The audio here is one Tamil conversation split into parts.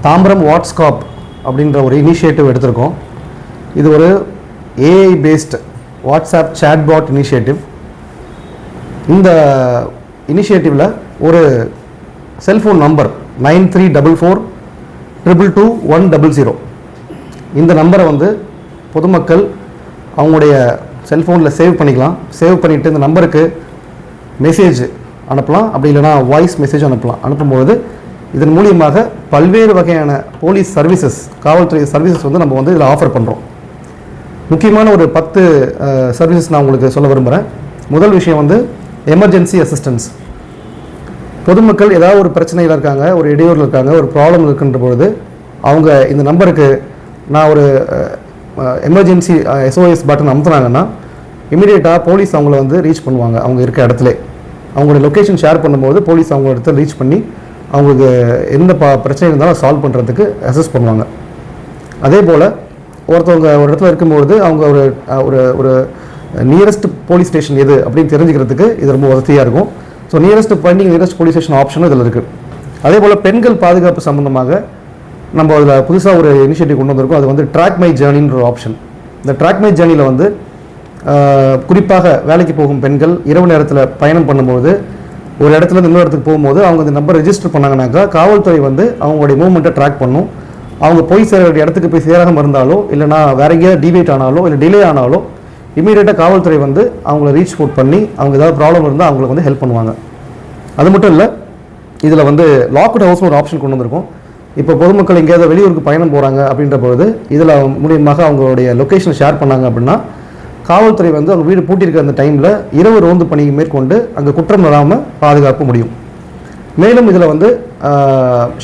தாம்பரம் வாட்ஸ்காப் அப்படின்ற ஒரு இனிஷியேட்டிவ் எடுத்திருக்கோம். இது ஒரு AI paste WhatsApp chatbot initiative. இந்த இனிஷியேட்டிவில் ஒரு செல்ஃபோன் நம்பர் 9344222100 இந்த நம்பரை வந்து பொதுமக்கள் அவங்களுடைய செல்ஃபோனில் சேவ் பண்ணிக்கலாம். சேவ் பண்ணிவிட்டு இந்த நம்பருக்கு மெசேஜ் அனுப்பலாம், அப்படி இல்லைனா வாய்ஸ் மெசேஜ் அனுப்பலாம். அனுப்பும்போது இதன் மூலியமாக பல்வேறு வகையான போலீஸ் சர்வீசஸ், காவல்துறை சர்வீசஸ் வந்து நம்ம வந்து இதில் ஆஃபர் பண்ணுறோம். முக்கியமான ஒரு 10 சர்வீசஸ் நான் உங்களுக்கு சொல்ல விரும்புகிறேன். முதல் விஷயம் வந்து எமர்ஜென்சி அசிஸ்டன்ஸ். பொதுமக்கள் ஏதாவது ஒரு பிரச்சனையில் இருக்காங்க, ஒரு இடையூறில் இருக்காங்க, ஒரு ப்ராப்ளம் இருக்குன்ற பொழுது அவங்க இந்த நம்பருக்கு நான் ஒரு எமர்ஜென்சி SOS பட்டன் அமுத்துனாங்கன்னா இமீடியட்டாக போலீஸ் அவங்கள வந்து ரீச் பண்ணுவாங்க. அவங்க இருக்க இடத்துல அவங்களோட லொக்கேஷன் ஷேர் பண்ணும்போது போலீஸ் அவங்க இடத்துல ரீச் பண்ணி அவங்களுக்கு எந்த பிரச்சனை இருந்தாலும் சால்வ் பண்ணுறதுக்கு அசஸ் பண்ணுவாங்க. அதே போல் ஒருத்தவங்க ஒரு இடத்துல இருக்கும்பொழுது அவங்க ஒரு ஒரு நியரஸ்ட் போலீஸ் ஸ்டேஷன் எது அப்படின்னு தெரிஞ்சுக்கிறதுக்கு இது ரொம்ப வசதியாக இருக்கும். So nearest finding nearest police station ஆப்ஷனும் இதில் இருக்குது. அதே போல் பெண்கள் பாதுகாப்பு சம்மந்தமாக நம்ம அதில் புதுசாக ஒரு இனிஷியேட்டிவ் கொண்டு வந்திருக்கோம். அது வந்து ட்ராக் மை ஜேர்னின்ற ஒரு ஆப்ஷன். இந்த ட்ராக் மை ஜேர்னியில் வந்து குறிப்பாக வேலைக்கு போகும் பெண்கள் இரவு நேரத்தில் பயணம் பண்ணும்போது ஒரு இடத்துல இன்னொரு இடத்துக்கு போகும்போது அவங்க இந்த நம்பர் ரெஜிஸ்டர் பண்ணாங்கனாக்கா காவல்துறை வந்து அவங்களுடைய மூவ்மெண்ட்டை ட்ராக் பண்ணும். அவங்க போய் சேர வேண்டிய இடத்துக்கு போய் சேராமல் இருந்தாலோ இல்லைனா வேற எங்கேயாவது டிவேட் ஆனாலோ இல்லை டிலே ஆனாலோ இமீடியட்டாக காவல்துறை வந்து அவங்கள ரீச் அவுட் பண்ணி அவங்க ஏதாவது ப்ராப்ளம் இருந்தால் அவங்களுக்கு வந்து ஹெல்ப் பண்ணுவாங்க. அது மட்டும் இல்லை, இதில் வந்து லாக்டு ஹவுஸ்னு ஒரு ஆப்ஷன் கொண்டு வந்திருக்கோம். இப்போ பொதுமக்கள் எங்கேயாவது வெளியூருக்கு பயணம் போகிறாங்க அப்படின்ற பொழுது இதில் மூலியமாக அவங்களுடைய லொக்கேஷனை ஷேர் பண்ணாங்க அப்படின்னா காவல்துறை வந்து அவங்க வீடு பூட்டியிருக்கிற அந்த டைமில் இரவு ரோந்து பணி மேற்கொண்டு அங்கே குற்றம் வராமல் பாதுகாப்பு முடியும். மேலும் இதில் வந்து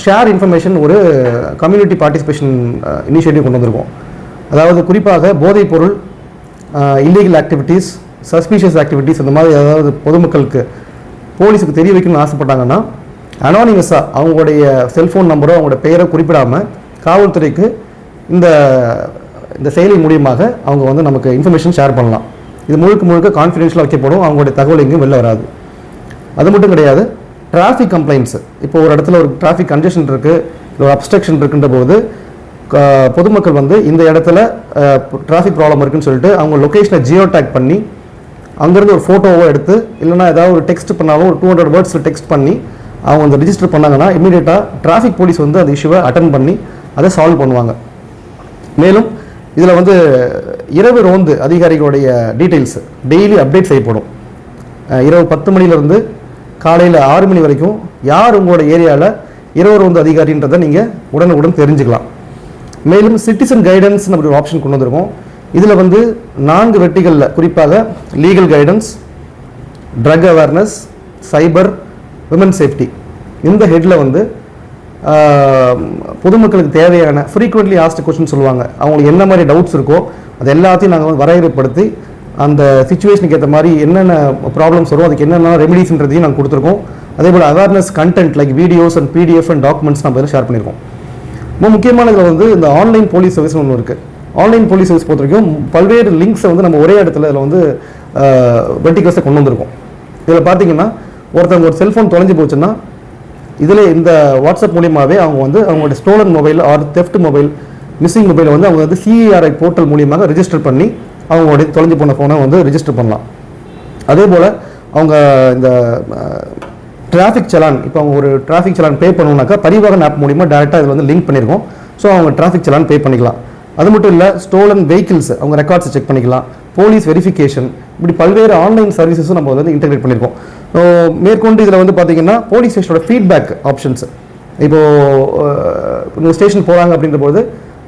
ஷேர் இன்ஃபர்மேஷன் ஒரு கம்யூனிட்டி பார்ட்டிசிபேஷன் இனிஷியேட்டிவ் கொண்டு வந்திருக்கோம். அதாவது குறிப்பாக போதைப்பொருள், இல்லீகல் ஆக்டிவிட்டீஸ், சஸ்பீஷியஸ் ஆக்டிவிட்டீஸ் இந்த மாதிரி ஏதாவது பொதுமக்களுக்கு போலீஸுக்கு தெரிய வைக்கணும்னு ஆசைப்பட்டாங்கன்னா அனானிமஸாக அவங்களுடைய செல்ஃபோன் நம்பரோ அவங்களோட பெயரோ குறிப்பிடாமல் காவல்துறைக்கு இந்த செயலி மூலியமாக அவங்க வந்து நமக்கு இன்ஃபர்மேஷன் ஷேர் பண்ணலாம். இது முழுக்க கான்ஃபிடென்ஷியலாக வைக்கப்படும். அவங்களுடைய தகவல் எங்கேயும் வெளில வராது. அது மட்டும் கிடையாது, டிராஃபிக் கம்ப்ளைண்ட்ஸ். இப்போ ஒரு இடத்துல ஒரு டிராஃபிக் கன்ஜெஷன் இருக்குது, ஒரு அப்ஸ்ட்ரக்ஷன் இருக்குன்ற போது பொதுமக்கள் வந்து இந்த இடத்துல டிராஃபிக் ப்ராப்ளம் இருக்குன்னு சொல்லிட்டு அவங்க லொக்கேஷனை ஜியோ டேக் பண்ணி அங்கேருந்து ஒரு ஃபோட்டோவோ எடுத்து இல்லைனா ஏதாவது ஒரு டெக்ஸ்ட் பண்ணாலும் ஒரு 200 வேர்ட்ஸில் டெக்ஸ்ட் பண்ணி அவங்க வந்து ரிஜிஸ்டர் பண்ணாங்கன்னா இமீடியட்டாக டிராஃபிக் போலீஸ் வந்து அந்த இஷ்யூவை அட்டன் பண்ணி அதை சால்வ் பண்ணுவாங்க. மேலும் இதில் வந்து இரவு ரோந்து அதிகாரிகளுடைய டீட்டெயில்ஸ் டெய்லி அப்டேட் செய்யப்படும். இரவு 10 மணிலேருந்து காலையில் 6 மணி வரைக்கும் யார் உங்களோட ஏரியாவில் இரவு ரோந்து அதிகாரின்றதை நீங்கள் உடனுக்குடன் தெரிஞ்சுக்கலாம். மேலும் சிட்டிசன் கைடன்ஸ் நம்ம ஒரு ஆப்ஷன் கொண்டு வந்திருக்கோம். இதில் வந்து 4 வெட்டிகளில் குறிப்பாக லீகல் கைடன்ஸ், ட்ரக் அவேர்னஸ், சைபர், விமன் சேஃப்டி இந்த ஹெட்டில் வந்து பொதுமக்களுக்கு தேவையான ஃப்ரீக்வெண்ட்லி ஆஸ்க்டு கொஸ்டின் சொல்லுவாங்க. அவங்களுக்கு என்ன மாதிரி டவுட்ஸ் இருக்கோ அது எல்லாத்தையும் நாங்கள் வந்து வரையறைப்படுத்தி அந்த சிச்சுவேஷனுக்கு ஏற்ற மாதிரி என்னென்ன ப்ராப்ளம்ஸ் வரும் அதுக்கு என்னென்ன ரெமிடிஸ்ன்றதையும் நாங்கள் கொடுத்துருக்கோம். அதே போல் awareness content like videos and PDF and documents நம்ம ஷேர் பண்ணியிருக்கோம். ரொம்ப முக்கியமானதில் வந்து இந்த ஆன்லைன் போலீஸ் சர்வீஸ் ஒன்று இருக்குது. ஆன்லைன் போலீஸ் சர்வீஸ் பொறுத்த வரைக்கும் பல்வேறு லிங்க்ஸை வந்து நம்ம ஒரே இடத்துல இதில் வந்து வெர்டிகல்ஸை கொண்டு வந்திருக்கோம். இதில் பார்த்தீங்கன்னா ஒருத்தவங்க ஒரு செல்ஃபோன் தொலைஞ்சு போச்சுன்னா இதில் இந்த வாட்ஸ்அப் மூலியமாகவே அவங்க வந்து அவங்களோட stolon mobile or theft mobile, missing மொபைலை வந்து அவங்க வந்து CERI போர்ட்டல் மூலியமாக ரிஜிஸ்டர் பண்ணி அவங்களுடைய தொலைஞ்சு போன ஃபோனை வந்து ரிஜிஸ்டர் பண்ணலாம். அதே போல் அவங்க இந்த டிராஃபிக் சலான், இப்போ அவங்க ஒரு டிராஃபிக் சலான் பே பண்ணணுன்னாக்கா பரிவாகன் ஆப் மூலிமா டேரெக்டாக இதில் வந்து லிங்க் பண்ணியிருக்கோம். ஸோ அவங்க டிராஃபிக் சலான் பே பண்ணிக்கலாம். அது மட்டும் இல்லை, ஸ்டோலன் வெஹிக்கிள்ஸ் அவங்க ரெக்கார்ட்ஸை செக் பண்ணிக்கலாம், போலீஸ் வெரிஃபிகேஷன், இப்படி பல்வேறு ஆன்லைன் சர்வீசஸும் நம்ம வந்து இன்டெகிரேட் பண்ணியிருக்கோம். மேற்கொண்டு இதில் வந்து பார்த்தீங்கன்னா போலீஸ் ஸ்டேஷனோட ஃபீட்பேக் ஆப்ஷன்ஸ். இப்போது ஸ்டேஷன் போகிறாங்க அப்படின்ற போது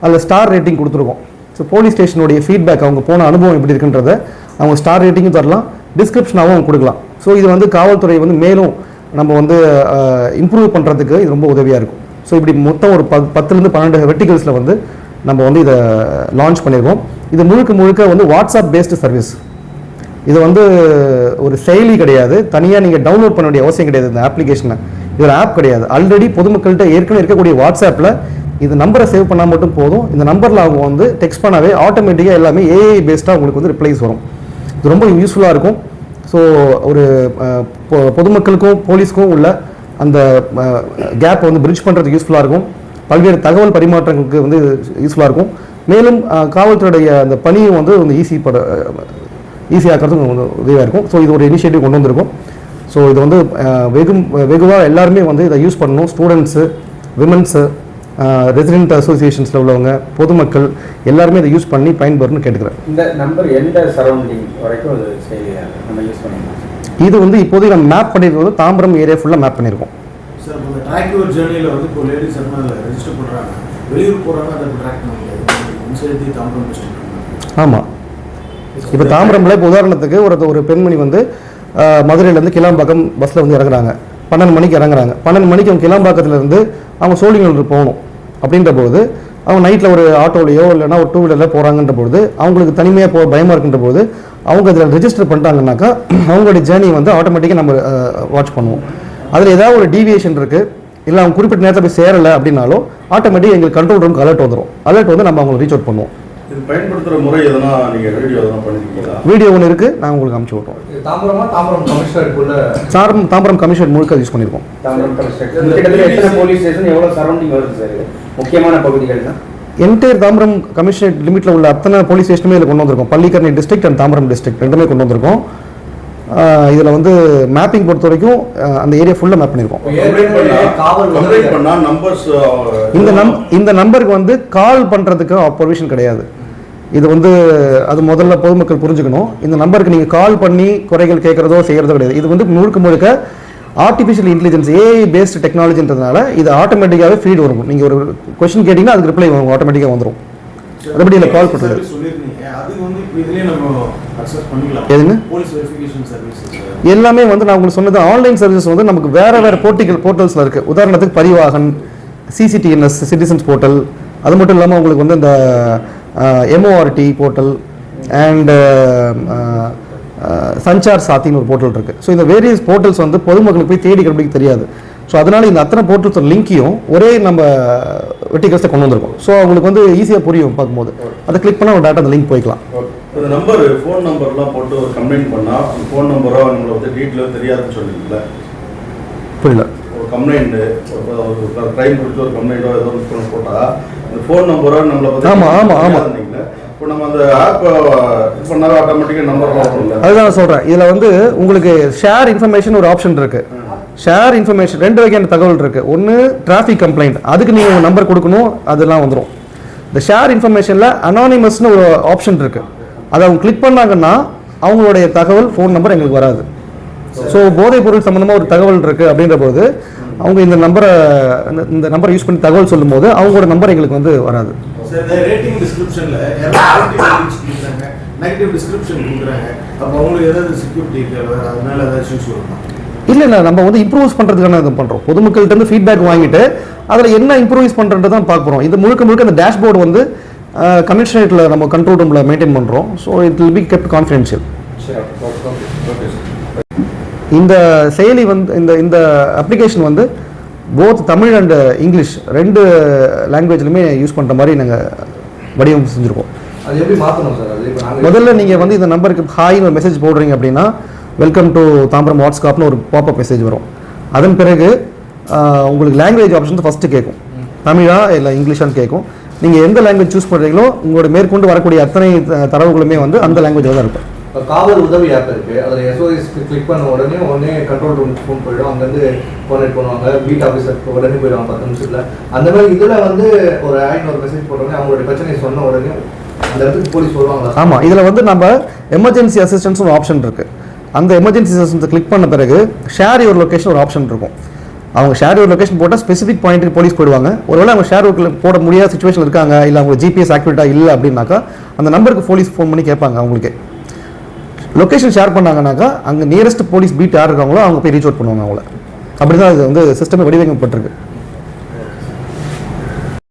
அதில் ஸ்டார் ரேட்டிங் கொடுத்துருக்கோம். ஸோ போலீஸ் ஸ்டேஷனுடைய ஃபீட்பேக் அவங்க போன அனுபவம் எப்படி இருக்குன்றத அவங்க ஸ்டார் ரேட்டிங்கும் தரலாம், டிஸ்கிரிப்ஷனாகவும் அவங்க கொடுக்கலாம். ஸோ இது வந்து காவல்துறை வந்து மேலும் நம்ம வந்து இம்ப்ரூவ் பண்ணுறதுக்கு இது ரொம்ப உதவியாக இருக்கும். ஸோ இப்படி மொத்தம் ஒரு 10லேருந்து 12 வெர்டிகல்ஸில் வந்து நம்ம வந்து இதை லான்ச் பண்ணியிருக்கோம். இது முழுக்க வந்து வாட்ஸ்அப் பேஸ்டு சர்வீஸ். இது வந்து ஒரு செயலி கிடையாது, தனியாக நீங்கள் டவுன்லோட் பண்ண வேண்டிய அவசியம் கிடையாது. இந்த அப்ளிகேஷனை இது ஒரு ஆப் கிடையாது. ஆல்ரெடி பொதுமக்கள்கிட்ட ஏற்கனவே இருக்கக்கூடிய வாட்ஸ்அப்பில் இந்த நம்பரை சேவ் பண்ணால் மட்டும் போதும். இந்த நம்பரில் அவங்க வந்து டெக்ஸ்ட் பண்ணாவே ஆட்டோமேட்டிக்காக எல்லாமே AI பேஸ்டாக உங்களுக்கு வந்து ரிப்ளைஸ் வரும். இது ரொம்ப யூஸ்ஃபுல்லாக இருக்கும். ஸோ ஒரு பொதுமக்களுக்கும் போலீஸ்க்கும் உள்ள அந்த கேப்பை வந்து பிரிட்ஜ் பண்ணுறதுக்கு யூஸ்ஃபுல்லாக இருக்கும். பல்வேறு தகவல் பரிமாற்றங்களுக்கு வந்து யூஸ்ஃபுல்லாக இருக்கும். மேலும் காவல்துறையுடைய அந்த பணியும் வந்து ஈஸியாக்கிறதுக்கு வந்து உதவியாக இருக்கும். ஸோ இது ஒரு இனிஷியேட்டிவ் கொண்டு வந்திருக்கும். ஸோ இது வந்து வெகுவாக எல்லாருமே வந்து இதை யூஸ் பண்ணணும். ஸ்டூடெண்ட்ஸு, விமன்ஸு, ரெசிடென்ட் அசோசியேஷன்ஸில் உள்ளவங்க, பொதுமக்கள் எல்லாருமே இதை யூஸ் பண்ணி பயன்பெறணும்னு கேட்டுக்கிறேன். இந்த நம்பர் எந்த சரௌண்டிங் வரைக்கும் அது நம்ம யூஸ் பண்ணிக்கலாம்? இது வந்து இப்போதைக்கு நம்ம மேப் பண்ணியிருக்கிறது தாம்பரம் ஏரியா ஃபுல்லாக மேப் பண்ணியிருக்கோம். சார் இந்த ட்ராக் யுவர் ஜர்னியில் வந்து இப்போ லேடிஸ் எல்லாம் ரெஜிஸ்டர் பண்ணுறாங்க, வெளியூர் போகிறாங்க, அதை ட்ராக் பண்ண முடியாது. தாம்பரம் டிஸ்ட்ரிக்ட். ஆமாம், இப்போ தாம்பரமில் இப்போ உதாரணத்துக்கு ஒரு பெண்மணி வந்து மதுரையிலேருந்து கிளாம்பாக்கம் பஸ்ஸில் வந்து இறங்குறாங்க. 12 மணிக்கு இறங்குறாங்க. 12 மணிக்கு அவங்க கிளாம்பாக்கத்துலேருந்து அவங்க சோழிங்கநல்லூர் போகணும். அப்படின்ற போது அவங்க நைட்டில் ஒரு ஆட்டோலையோ இல்லைனா ஒரு 2 வீலரில் போகிறாங்கன்ற போது அவங்களுக்கு தனிமையாக பயமாக இருக்கின்ற போது அவங்க அதில் ரெஜிஸ்டர் பண்ணிட்டாங்கன்னாக்கா அவங்களுடைய ஜேர்னி வந்து ஆட்டோமேட்டிக்காக நம்ம வாட்ச் பண்ணுவோம். அதில் ஏதாவது ஒரு டீவியேஷன் இருக்குது, இல்லை அவங்க குறிப்பிட்ட நேரத்தில் போய் சேரலை அப்படின்னாலும் ஆட்டோமேட்டிக்காக எங்களுக்கு கண்ட்ரோல் ரூமுக்கு அலர்ட் வந்துடும். அலர்ட் வந்து நம்ம அவங்களை ரீச் அவுட் பண்ணுவோம். இது பயன்படுத்துகிற முறை எதனா நீங்கள் பண்ணிருக்கீங்களா? வீடியோ ஒன்று இருக்குது, நான் உங்களுக்கு அனுப்பிச்சு விட்றோம். தாம்பரம் கமிஷனர் தாம்பரம் கமிஷனர் முழுக்க யூஸ் பண்ணியிருக்கோம். தாம்பரம் கமிஷனர் எத்தனை போலீஸ் ஸ்டேஷன், எவ்வளோ சரௌண்டிங் வருது சார்? முக்கியமான பகுதிகள் தான் என்டையர் தாம்பரம் கமிஷனர் லிமிட்டில் உள்ள அத்தனை போலீஸ் ஸ்டேஷனுமே இதில் கொண்டு வந்திருக்கோம். Pallikaranai district and Tambaram district ரெண்டுமே கொண்டு வந்திருக்கோம். இதில் வந்து மேப்பிங் பொறுத்த வரைக்கும் அந்த ஏரியா ஃபுல்லாக மேப் பண்ணியிருக்கோம். இந்த நம்பருக்கு வந்து கால் பண்ணுறதுக்கு பர்மிஷன் கிடையாது. இது வந்து அது முதல்ல பொதுமக்கள் புரிஞ்சுக்கணும். இந்த நம்பருக்கு நீங்கள் கால் பண்ணி குறைகள் கேட்குறதோ செய்கிறதோ கிடையாது. இது வந்து முழுக்க ஆர்டிஃபிஷியல் இன்டெலிஜென்ஸ், ஏஐ பேஸ்டு டெக்னாலஜின்றதுனால இது ஆட்டோமேட்டிக்காகவே ஃபீட் வரும். நீங்கள் ஒரு கொஸ்டின் கேட்டிங்கன்னா அதுக்கு ரிப்ளை ஆட்டோமேட்டிக்காக வந்துடும். அதுபடி இல்லை கால் பண்ணுறது எதுங்க எல்லாமே வந்து நான் உங்களுக்கு சொன்னது ஆன்லைன் சர்வீஸ் வந்து நமக்கு வேறு போர்ட்டல்ஸில் இருக்குது. உதாரணத்துக்கு பரிவாகன், சிசிடிஎன்எஸ் சிட்டிசன்ஸ் போர்ட்டல், அது மட்டும் இல்லாமல் உங்களுக்கு வந்து இந்த எம்ஓஆர்டி போர்ட்டல் அண்ட் சஞ்சார் சாத்தின்னு ஒரு போர்ட்டல் இருக்குது. ஸோ இந்த வேரியஸ் போர்ட்டல்ஸ் வந்து பொதுமக்களுக்கு போய் தேடி கண்டுபிடிக்க தெரியாது. ஸோ அதனால் இந்த அத்தனை போர்ட்டல்ஸ் லிங்கையும் ஒரே நம்ம வெட்டிகல்ஸை கொண்டு வந்திருக்கோம். ஸோ அவங்களுக்கு வந்து ஈஸியாக புரியும் பார்க்கும்போது. அதை கிளிக் பண்ணால் ஒரு டேட்டா அந்த லிங்க் போய்க்கலாம். இந்த நம்பர் ஃபோன் நம்பர்லாம் போட்டு ஒரு கம்ப்ளைண்ட் பண்ணால் அந்த ஃபோன் நம்பரோ நம்மளை வந்து டீட்டெயிலும் தெரியாதுன்னு சொல்லிங்களா? புரியல. ஒரு கம்ப்ளைண்ட்டு ஒரு க்ரைம் கொடுத்து ஒரு கம்ப்ளைண்ட்டோ ஏதோ ஒன்று போட்டால் அந்த ஃபோன் நம்பரோ நம்மளை பற்றி ஆமாம் இப்போ நம்ம அந்த ஆப் இது பண்ணாலும் ஆட்டோமேட்டிக்காக நம்பர் பார்க்கணும்ல. அதுதான் சொல்கிறேன். இதில் வந்து உங்களுக்கு ஷேர் இன்ஃபர்மேஷன் ஒரு ஆப்ஷன் இருக்குது. ஷேர் இன்ஃபர்மேஷன் 2 வகையான தகவல் இருக்குது. ஒன்று டிராஃபிக் கம்ப்ளைண்ட், அதுக்கு நீங்கள் உங்கள் நம்பர் கொடுக்கணும், அதெல்லாம் வந்துடும். இந்த ஷேர் இன்ஃபர்மேஷனில் அனானிமஸ்னு ஒரு ஆப்ஷன் இருக்குது. அதை அவங்க கிளிக் பண்ணாங்கன்னா அவங்களுடைய தகவல் ஃபோன் நம்பர் எங்களுக்கு வராது. ஸோ போதைப் பொருள் சம்மந்தமாக ஒரு தகவல் இருக்குது அப்படின்ற போது அவங்க இந்த நம்பரை யூஸ் பண்ணி தகவல் சொல்லும்போது அவங்களோட நம்பர் எங்களுக்கு வந்து வராது. ரேட்டிங் டிஸ்கிரிப்ஷன்ல நெகட்டிவ் டிஸ்கிரிப்ஷன் கொடுக்குறாங்க. அப்போ அவங்களுக்கு ஏதாவது செக்யூரிட்டி தேவை, அதனால ஏதாவது இஷ்யூஸ் வருமா? இல்லை நம்ம வந்து இம்ப்ரூவ்ஸ் பண்ணுறதுக்கான இது பண்ணுறோம். பொதுமக்கள்கிட்ட ஃபீட்பேக் வாங்கிட்டு அதில் என்ன இம்ப்ரூவைஸ் பண்ணுறது தான் பார்க்க போகிறோம். இது முழுக்க அந்த டேஷ்போர்டு வந்து கமிஷனரேட்டில் நம்ம கண்ட்ரோல் ரூமில் மெயின்டைன் பண்ணுறோம். So it will be kept confidential. இந்த செயலி வந்து இந்த அப்ளிகேஷன் வந்து போத் தமிழ் அண்ட் இங்கிலீஷ் 2 லாங்குவேஜ்லையுமே யூஸ் பண்ணுற மாதிரி நாங்கள் வடிவம் செஞ்சுருக்கோம். அது எப்படி மாற்றணும் சார்? முதல்ல நீங்கள் வந்து இந்த நம்பருக்கு ஹாய்னு ஒரு மெசேஜ் போடுறீங்க அப்படின்னா வெல்கம் டு தாம்பரம் வாட்ஸ்அப்னு ஒரு பாப்அப் மெசேஜ் வரும். அதன் பிறகு உங்களுக்கு லாங்குவேஜ் ஆப்ஷன் ஃபஸ்ட்டு கேட்கும். தமிழா இல்லை இங்கிலீஷான்னு கேட்கும். நீங்கள் எந்த லாங்குவேஜ் சூஸ் பண்ணுறீங்களோ உங்களோட மேற்கொண்டு வரக்கூடிய அத்தனை தரவுகளுமே வந்து அந்த லாங்குவேஜில் தான் இருக்கும். காவல் உதவி ஆப் இருக்குது. அதில் எஸ்ஓஎஸ் கிளிக் பண்ண உடனே கண்ட்ரோல் ரூம் ஃபோன் போயிடும். அங்கேருந்து கோஆர்டினேட் பண்ணுவாங்க. பீட் ஆஃபீஸர் உடனே போயிடுவாங்க 10 நிமிஷத்தில். அந்த மாதிரி இதில் வந்து ஒரு ஒரு மெசேஜ் போட்டோடனே அவங்களுடைய பிரச்சனையை சொன்ன உடனே அந்த இடத்துக்கு போலீஸ் வருவாங்களா? ஆமாம், இதில் வந்து நம்ம எமர்ஜென்சி அசிஸ்டன்ஸ் ஒரு ஆப்ஷன் இருக்குது. அந்த எமர்ஜென்சி அசிஸ்டன்ஸை கிளிக் பண்ண பிறகு ஷேர் யுவர் லொக்கேஷன் ஒரு ஆப்ஷன் இருக்கும். அவங்க ஷேர் யுவர் லொக்கேஷன் போட்டால் ஸ்பெசிஃபிக் பாயிண்ட்டுக்கு போலீஸ் போயிடுவாங்க. ஒருவேளை அவங்க ஷேர் போட முடியாத சுச்சுவேஷன் இருக்காங்க, இல்லை அவங்க ஜிபிஎஸ் ஆக்டிவேட்டாக இல்லை அப்படின்னாக்கா அந்த நம்பருக்கு போலீஸ் ஃபோன் பண்ணி கேட்பாங்க. அவங்களுக்கு லொக்கேஷன் ஷேர் பண்ணாங்கன்னாக்கா அங்கே நியரஸ்ட் போலீஸ் பீட் யார் இருக்காங்களோ அவங்க போய் ரீச் அவுட் பண்ணுவாங்க அவங்கள. அப்படி தான் இது வந்து சிஸ்டமே வடிவமைக்கப்பட்டிருக்கு.